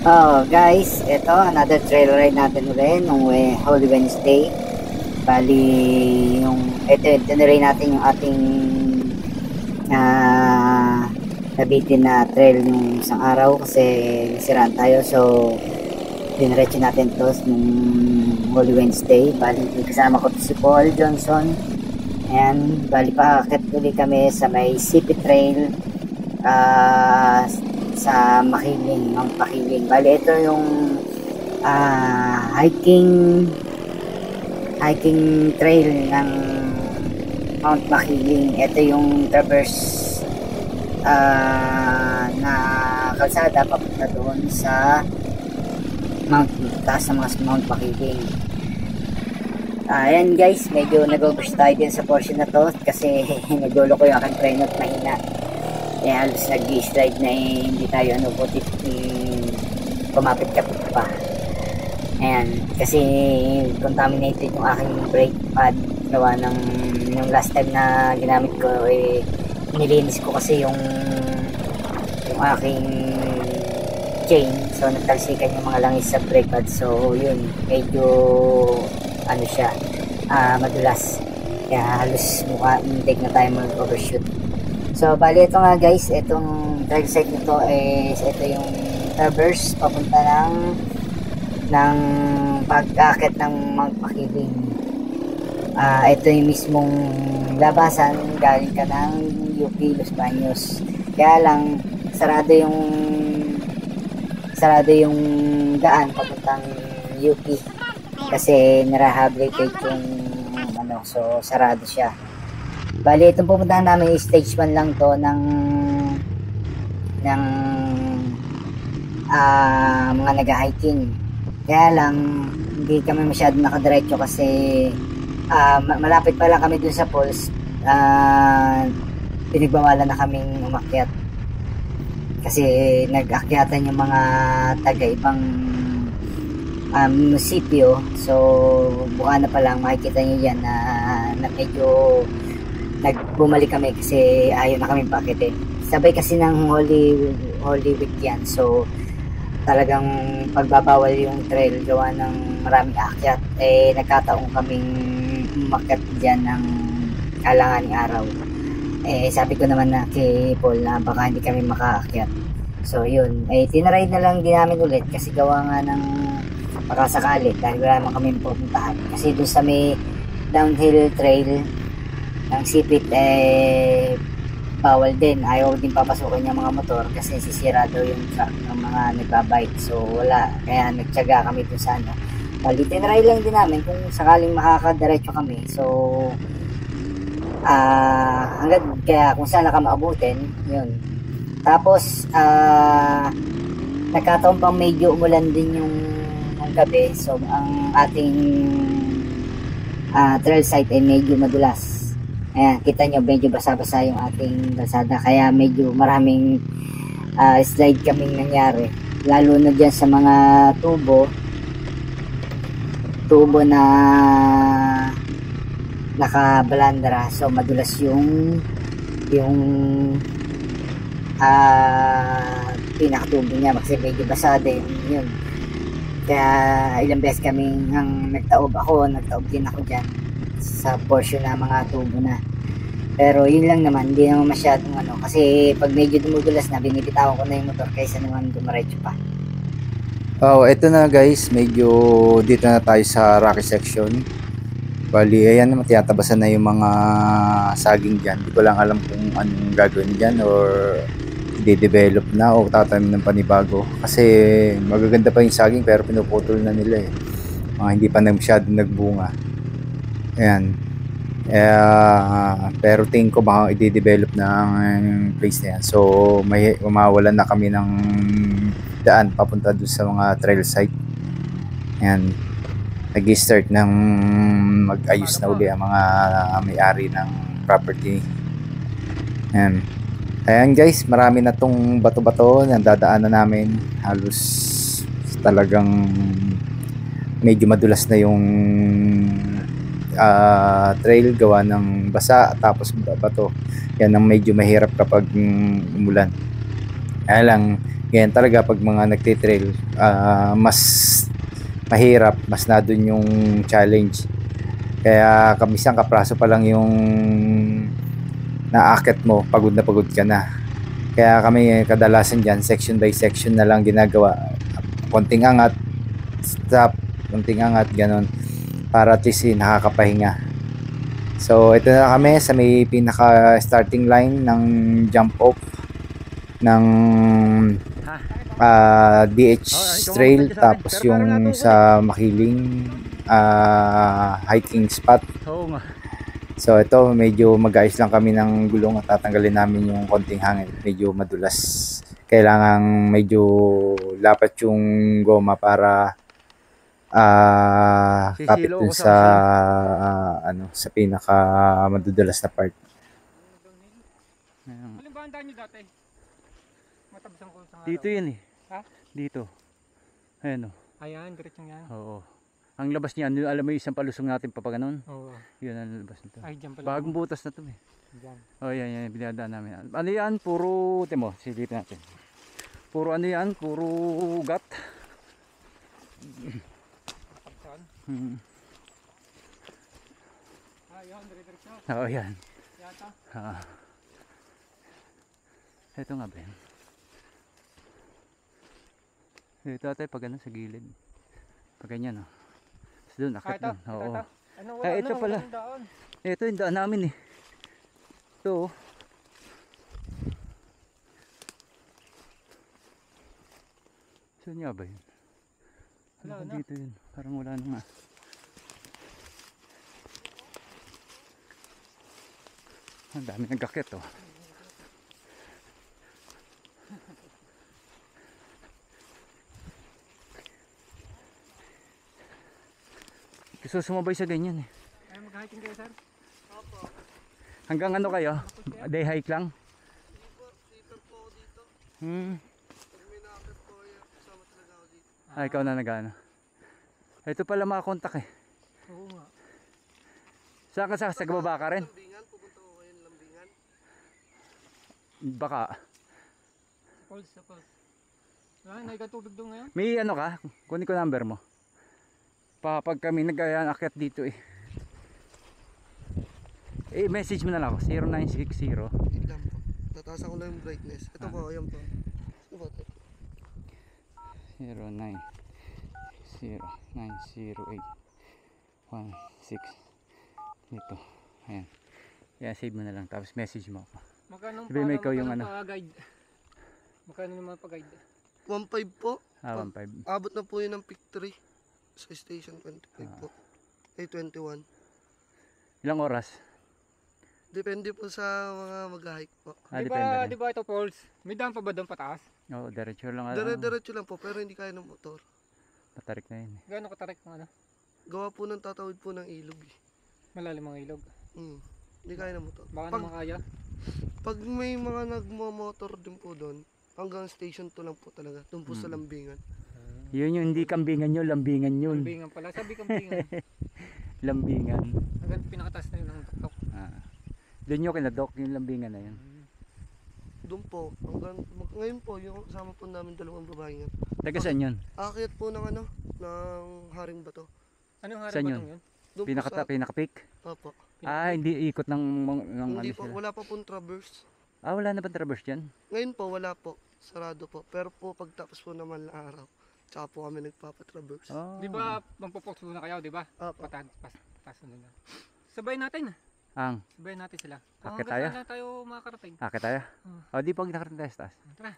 Oh guys, ito another trail ride natin ulit nung Holy Wednesday. Bali, ito na rin natin yung ating nabitin na trail nung isang araw kasi nasiraan tayo. So, diniretso natin to nung Holy Wednesday. Bali, kasama ko si Paul Johnson. And bali paakit ulit kami sa may CP Trail sa Makiling, Mount Makiling. Bali, ito yung hiking trail ng Mount Makiling. Ito yung traverse na kalsada papunta doon sa taas ng mga Mount Makiling. Ayan guys, medyo nag-overshoot tayo din sa portion na to kasi naglolo ko yung aking preno at mahina. Kaya halos nag-slide na hindi tayo butit kumapit-kapit pa. Ayan, kasi contaminated yung aking brake pad. Gawa ng yung last time na ginamit ko, nilinis ko kasi yung aking chain. So nagtalsikan yung mga langis sa brake pad. So yun, medyo siya, madulas. Kaya halos muntik na tayo mag-overshoot. So bali ito nga guys, itong trail site nito ito yung traverse papunta ng pag-akit ng Mount Makiling. Ito yung mismong labasan galing ka ng UP Los Baños. Kaya lang sarado yung daan papuntang UP kasi na-rehabilitate yung so sarado siya. Bali, itong pupuntahan namin stage 1 lang to ng mga nag-hiking. Kaya lang hindi kami masyado nakadiretso kasi malapit pa lang kami dun sa falls. Pinagbawalan na kaming umakyat kasi nag-akyatan yung mga taga-ibang munisipyo. So buka na pa lang makikita nyo yan na medyo bumalik kami kasi ayaw na kami pakitin. Sabay kasi ng Holy Week yan. So talagang pagbabawal yung trail gawa ng maraming akyat. Nagkataon kaming umakyat dyan ng kalangan ng araw. Sabi ko naman na kay Paul na baka hindi kami makaakyat. So yun, tinaride na lang din namin ulit kasi gawa nga ng makasakali dahil wala naman kami pupuntahan. Kasi doon sa may downhill trail ng Sipit bawal din, ayaw din papasukin yung mga motor kasi sisira daw yung truck ng mga nagbabike. So wala, kaya nagtiyaga kami dun sa bali tinry lang din namin kung sakaling makakadiretso kami. So hanggang kaya kung saan ka maabutin yun. Tapos nagkataon pang medyo umulan din yung gabi. So ang ating trail site ay medyo madulas. Ayan, kita nyo medyo basa-basa yung ating kalsada kaya medyo maraming slide kaming nangyari, lalo na dyan sa mga tubo na nakabalandra. So madulas yung pinakatubo niya kasi medyo basa din yun. Kaya ilang beses kaming nagtaob din ako dyan sa portion na mga tubo na. Pero yun lang naman, hindi naman masyadong kasi pag medyo dumudulas na, binibitawan ko na yung motor kaysa naman dumiretso pa. Ito na guys, medyo dito na tayo sa rocky section. Bali, ayan naman, tiyatabasan na yung mga saging dyan. Hindi ko lang alam kung anong gagawin dyan or i-develop na o tatanim ng panibago. Kasi magaganda pa yung saging pero pinuputol na nila hindi pa masyadong nagbunga. Ayan. Pero tingin ko baka i-develop ng place na yan. So mawalan na kami ng daan papunta doon sa mga trail site. Ayan. Nag-start ng mag-ayos na uli ang mga may-ari ng property. Ayan guys, marami na tong bato-bato na dadaanan namin. Halos talagang medyo madulas na yung trail gawa ng basa tapos bato. Yan ang medyo mahirap kapag umulan. Kaya lang Ganyan talaga pag mga nagtitrail, mas mahirap, mas na dun yung challenge. Kaya kamisan kapraso pa lang yung naakit mo, pagod na pagod ka na. Kaya kami kadalasan dyan, section by section na lang ginagawa. Konting angat, stop, konting angat, ganon. Para at least nakakapahinga. So ito na kami sa may pinaka starting line ng jump off ng DH Trail, tapos yung sa Makiling hiking spot. Oo nga. So ito medyo mag-ayos lang kami ng gulong at tatanggalin namin yung konting hangin, medyo madulas. Kailangang medyo lapat yung goma para kapit Sisilo dun ako sa sa sa pinaka madudulas na part. Ayan. Alin ba ang daan nyo dati? Matabsang ko sa Dito yan eh. Ha? Dito. Ayan o. Ayan, diretsong yan. Oo. Ang labas niya, alam mo yung isang palusong natin papaganon? Oo. Yun ang labas nito. Ay, dyan pala. Bagong butas na to eh. Dyan. Oh yan, binadaan namin. Ano yan? Puro, timo, silipin natin. Puro ano yan? Puro ugat. Matabsang. Ayun, diretsong. Oo yan. Yata. Ito nga ba yan? Ito tayo pag ano sa gilid. Pag ganyan oh. Doon, akit doon. Oo. Ano, Ay, ito pala. Ito yung daan namin eh. Ito oh. Saan nga ba yun? Wala Ano na. dito yun? Parang wala na nga. Ang dami nagkakit oh. Gusto sumabay sa ganyan eh. Ay, mag-hiking kayo, sir? Hanggang ano kayo? Day hike lang? Sleeper po ako dito. Pag may nakakit po kayo, kasama talaga ako dito. Ay, ikaw na nag-ano. Ito pala makakontak eh. Oo nga. Saan ka sa baba ka rin? Lambingan, pupunta ko kayo ng Lambingan. Baka. Pulse, sa pulse. Ay, nagkatubig doon ngayon? May ano ka? Kunin ko number mo. Pag kami nag-akyat dito eh. Eh, message mo na lang ako. 0960. Wait lang po. Tataasan ko lang yung brightness. Ito po, ayan po. Ito po. 09090816 dito. Ayan. Yan, save mo na lang. Tapos message mo ako. Magkano Sabi mo ikaw yung ano? pa-guide? Magkano naman pa-guide? 1.5 po. 1.5. Abot na po yun ng pick 3 sa station 25 po. Ay, 21. Ilang oras? Depende po sa mga mag-hike po. Depende rin. Di ba ito pulse? May daan pa ba doon pataas? Oo, diretso lang. Dire-diretso lang po, pero hindi kaya ng motor. Patarik na yun eh. Gano'ng katarik ng ano? Gawa po ng tatawid po ng ilog. Malalim ang ilog. Hindi kaya ng motor. Baka Pag, naman kaya. pag may mga nagmo-motor din po doon, hanggang station 2 lang po talaga. Doon po sa Lambingan. Yun yung hindi kambingan yun, lambingan yun. Kambingan pala. Sabi kambingan. Lambingan. Hanggang pinakataas na yun ang tuktok. Doon yung kinadok, yung lambingan na yun. Doon po, ngayon po, yung kasama po namin dalawang babae nga. Taga saan yun? Akyat po ng ano, ng Haring Bato. Anong harap Saan ba yun? yun? Doon po Pinaka-peak? Opo. Hindi ikot ng Hindi ano po, sila. wala pa pong traverse. Wala na ba traverse dyan? Ngayon po, wala po. Sarado po. Pero po, pagtapos po naman na araw, tsaka po kami nagpapatraverse. Oh. Di ba magpo-focus muna kayo, di ba? Opo. Patas na. Sabay natin. Sabay natin sila. Akit Hanggang tayo? saan lang tayo makakarating. Akit tayo? Di pag nakarating tayo sa taas. Tara.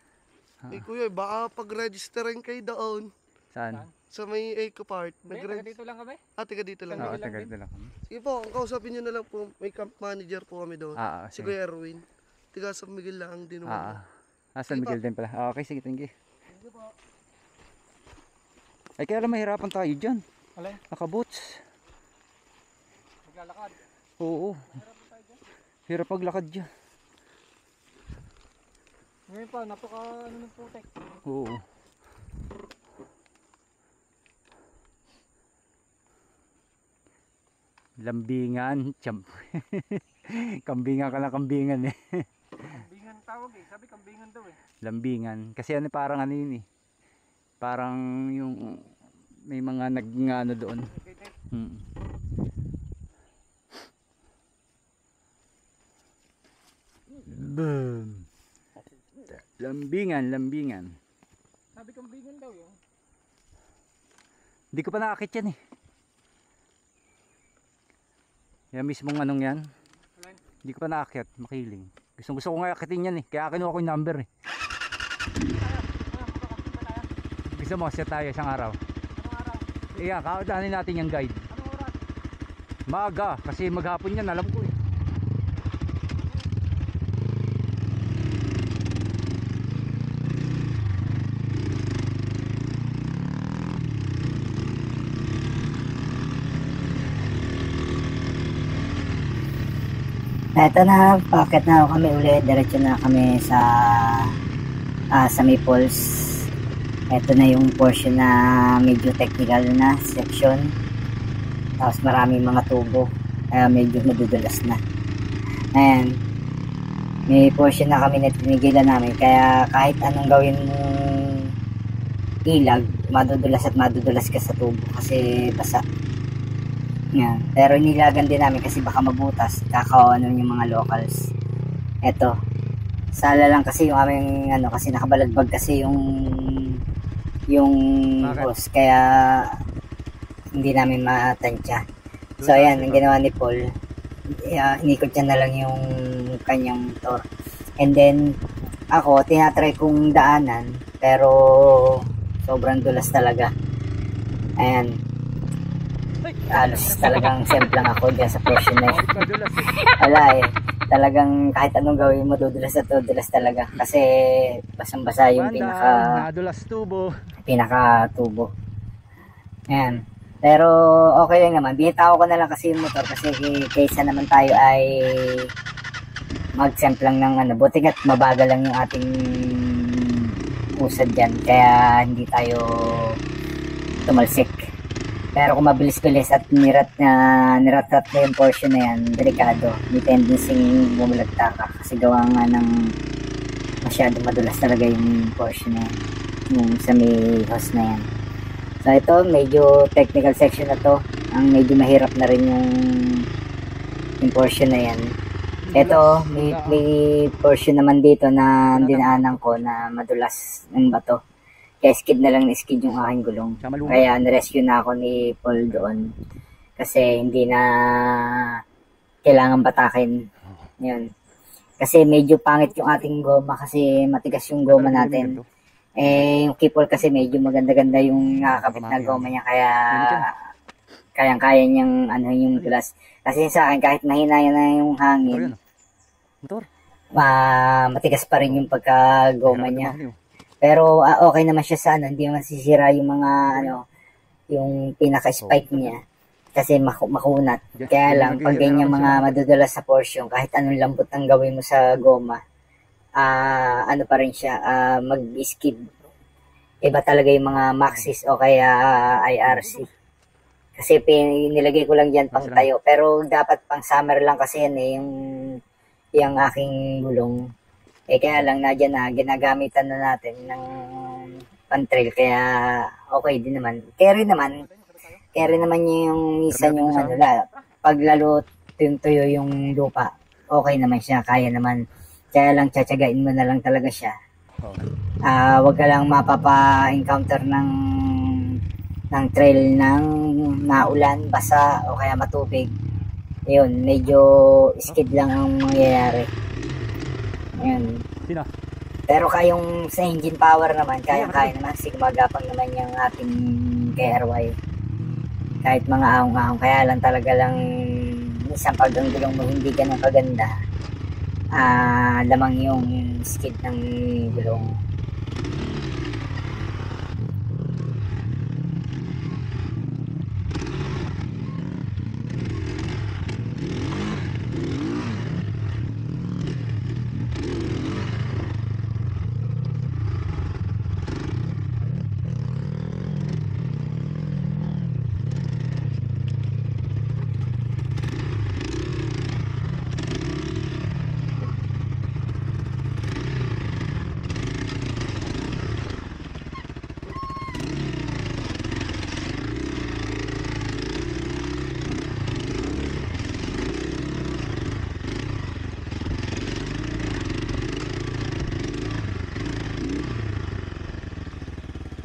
Eh kuya, baka pag-registerin kayo doon Saan? sa may Eco Park. Taga dito lang kami. Taga dito lang. Oo, Kami lang taga din. dito lang kami. Sige po, ang kausapin nyo na lang po, may camp manager po kami doon. Si Sige. Kuya Erwin. Tiga San Miguel lang din naman. San Miguel din pala. Okay, sige, thank you. Ay, kaya lang mahirapan tayo dyan. Alay, Naka-boots. maglalakad. Oo. Hirap paglakad dyan. Ngayon pa, napaka ano ng putek. Oo. Lambingan, champ. Kambingan ka na kambingan eh. Kambingan tawag eh. Sabi kambingan daw eh. Lambingan. Kasi ano parang ano yun eh. Parang yung may mga nag-ano doon. Hmm. Boom. Lambingan, lambingan. Sabi kambingan daw yun. Hindi ko pa nakakit yan eh. Yan mismong anong yan. Hindi ko pa nakakit, makiling. Gusto ko nga akitin yan eh. Kaya kinuha ko yung number eh. Gusto mo, set tayo isang araw. Anong araw? Iya, kakadanin natin yung guide. Anong oras? Maaga, kasi maghapon yan, alam ko eh. Eto na, packet na kami ulit. Diretso na kami sa Maples. Eto na yung portion na medyo technical na section. Tapos maraming mga tubo. Kaya medyo madudulas na. Ayan. May portion na kami na tinigilan namin. Kaya kahit anong gawin mong ilag, madudulas at madudulas ka sa tubo. Kasi basa. Yan. Pero nilagan din namin kasi baka mabutas, kakawanan yung mga locals. Eto, sala lang kasi yung aming ano, kasi nakabalagbag kasi yung hose, kaya hindi namin matansya. So ayan, ang ginawa ni Paul, inikot niya na lang yung kanyang motor. And then ako, tinatry kong daanan, pero sobrang dulas talaga. Ayan. Halos talagang semplang ako dyan sa portion na yun. Wala eh. Talagang kahit anong gawin mo, dudulas at dudulas talaga. Kasi basang-basa yung nadulas tubo. pinaka-tubo. Ayan. Pero okay lang naman. Binitaw ko na lang kasi yung motor kasi kaysa naman tayo ay mag-semplang ng ano. Buti nga't mabagal lang yung ating usad dyan. Kaya hindi tayo tumalsik. Pero kung mabilis-bilis at nirat na yung portion na yan, delikado. May tendency bumulagta ka kasi gawa nga ng masyado madulas talaga yung portion na yan. Yung sa may hose na yan. So ito, medyo technical section na to. Ang medyo mahirap na rin yung portion na yan. Ito, may portion naman dito na dinaanan ko na madulas ng bato. Kaya skid na lang na-skid yung aking gulong. Kaya na-rescue na ako ni Paul doon. Kasi hindi na kailangan batakin. Yun. Kasi medyo pangit yung ating goma kasi matigas yung goma natin. Yung kipol kasi medyo maganda-ganda yung nakakapit na goma niya. Kaya kayang-kaya niyang ano yung dulas. Kasi sa akin kahit mahina na yung hangin, matigas pa rin yung pagka-goma niya. Pero okay naman siya sa ano, hindi naman sisira yung mga ano, yung pinaka-spike niya. Kasi makunat. Kaya lang, pag ganyan mga madudulas sa portion, kahit anong lambot ang gawin mo sa goma, ano pa rin siya, mag-skid. Iba talaga yung mga Maxxis o kaya IRC. Kasi nilagay ko lang dyan pang tayo. Pero dapat pang summer lang kasi yan eh, yung aking gulong. Kaya lang nadyan na, ginagamitan na natin ng pan-trail, kaya okay din naman. Carry naman yung minsan yung ano, pag lalo tuyo yung lupa, okay naman siya, kaya naman. Kaya lang tsatsagain mo na lang talaga siya. Wag ka lang mapapa-encounter ng trail ng naulan, basa, o kaya matubig. Yun, medyo skid lang ang mangyayari. Ayan. Pero kayong sa engine power naman, kaya naman kasi gumagapang naman yung ating KRY. Kahit mga ahong-ahong, kaya lang talaga lang isang pag ang gulong mo hindi ganun kaganda, lamang yung skid ng gulong.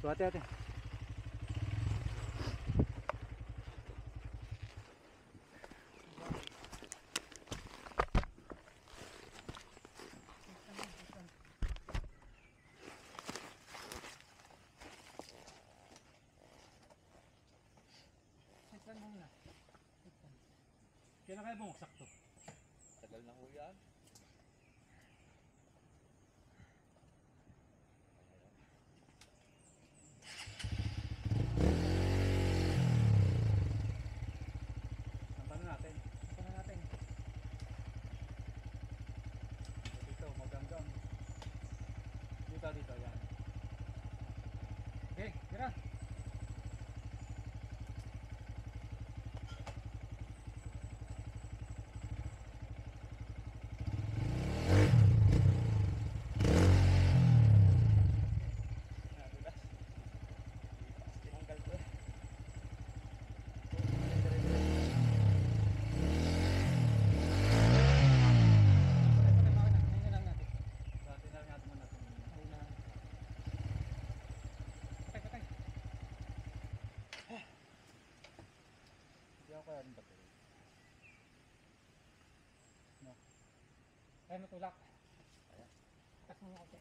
Ate, ate. Saan muna? Kailan kaya bumagsak to? Tagal na ho yan. Sampan natin. Saan natin? Dito, maganggang. Dito, yan. Okay, tira. Ay, matulak. Tas mo ako.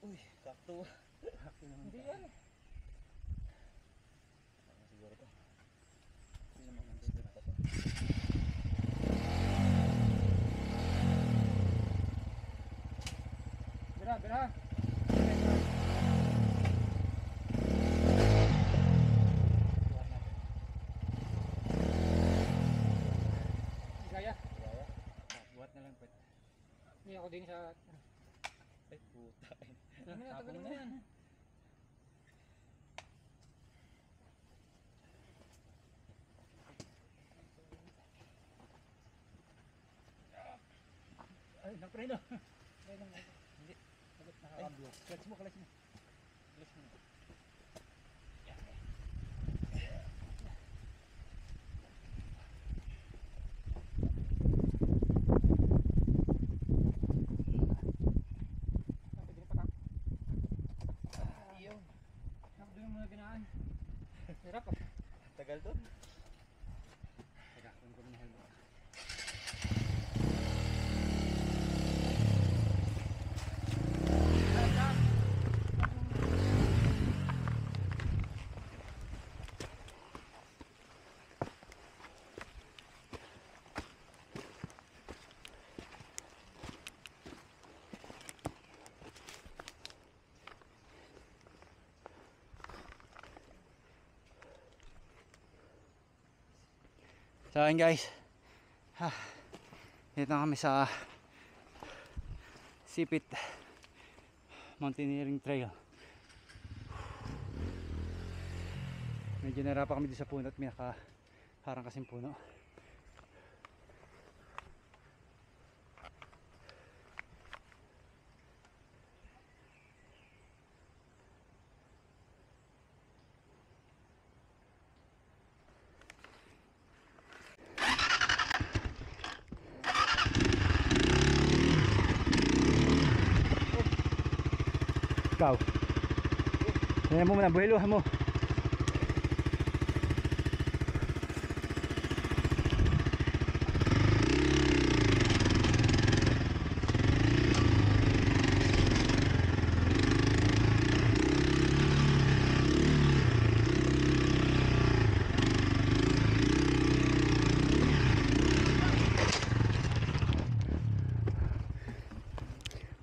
Uy, sakto. Hindi yan. Siguro to. Hindi naman ang siguro pa to. Bira, bira. Gaya. Buhat na lang pwede. Hindi ako din sa... Ay, puta. Ano na, tagal mo yan. Ay, nagpreno. Hindi. Nakakambyo. Clutch mo. Clutch mo. Nakabili mo na ginaan. Hirap ah. Tagal to? Teka, kung ko na helmet. So ayun guys, dito na kami sa Sipit Mountaineering Trail. Medyo nahirapan kami dito sa puno at may nakaharang kasing puno. Ikaw. Tingnan mo muna, buhiluhan mo.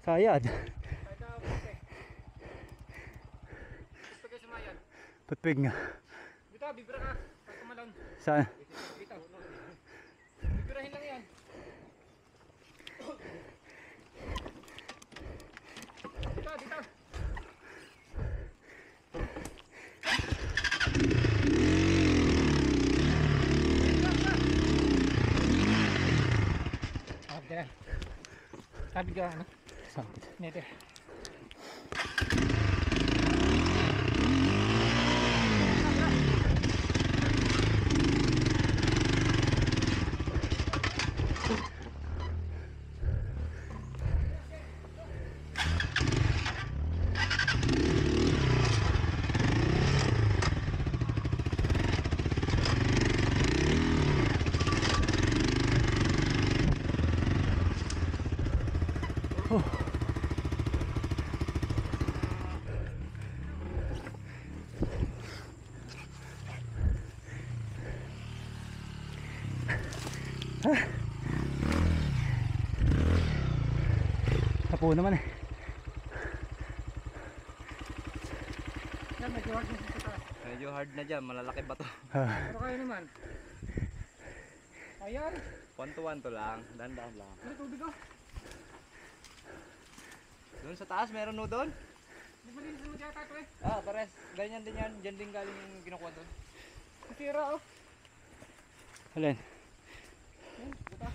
Sayad. Putpig nga. Bita, bibira ka. Pag kumalon. Saan? Bita. Bibirahin lang yan. Dito, dito. Ah, bita. Sabi ka, ano? Saan? Nete. Hapo naman eh. Yan, medyo hard na sa taas. Medyo hard na dyan, malalaki ba to? Pero kayo naman. Ayan. 1 to 1 to lang, dandan lang. May tubig oh. Doon sa taas, meron no doon? Di ba din mo dyan tato eh? Pares. Ganyan din yan. Diyan din galing yung kinukuha doon. Sira oh. Alin? Buta.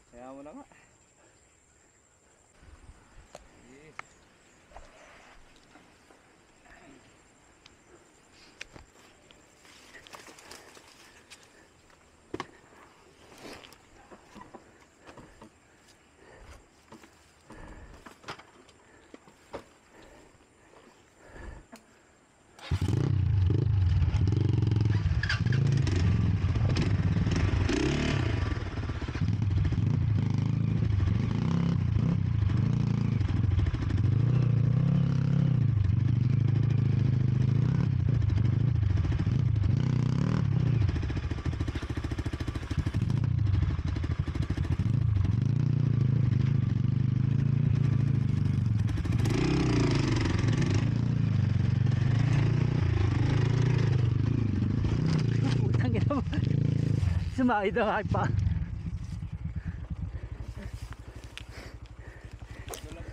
Kaya mo na nga. Sumakit ang aking pa.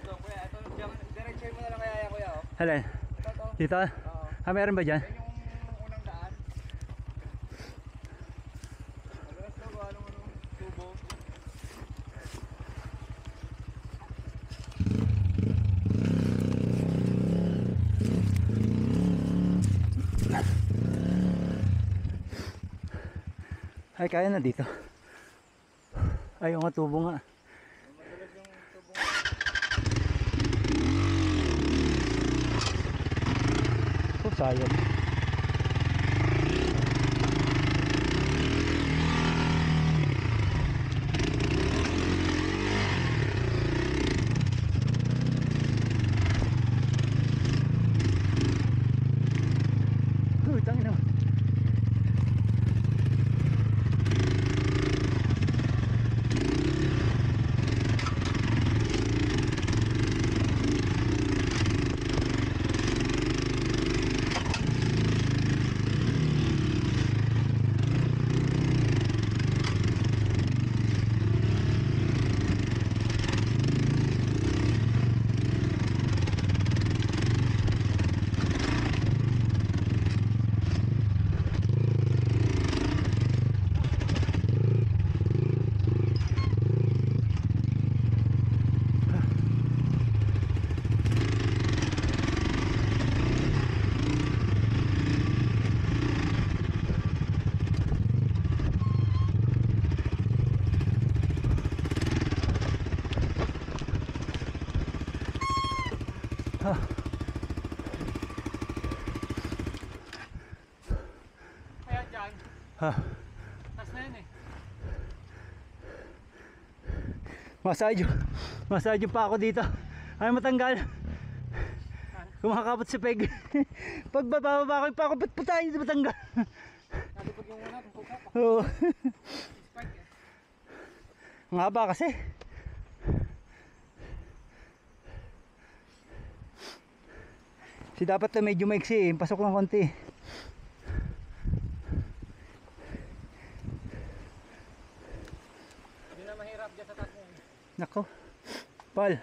Kuya, ito, diretso mo na lang kaya yan, kuya. Alin? Ito. Dito? Meron ba dyan? Yan yung unang daan. Madalas daw, anong tubo. Ay, kaya na dito. Ay, yung tubo nga. Madalas yung tubo. Oh, sayang. Tangin naman. Kaya dyan. Ha. Tas na yun eh. Masadyo pa ako dito. Ay, matanggal. Kumakapot si Peg. Pagbababa ko pa ako, ba't po tayo dito matanggal? Nalipag yung una, kung puka pa. Oo. Spike eh. Ang haba kasi. Si dapat na medyo maiksi eh. Pasok ng konti. Hindi na mahirap dyan sa taas mo. Nako. Pal.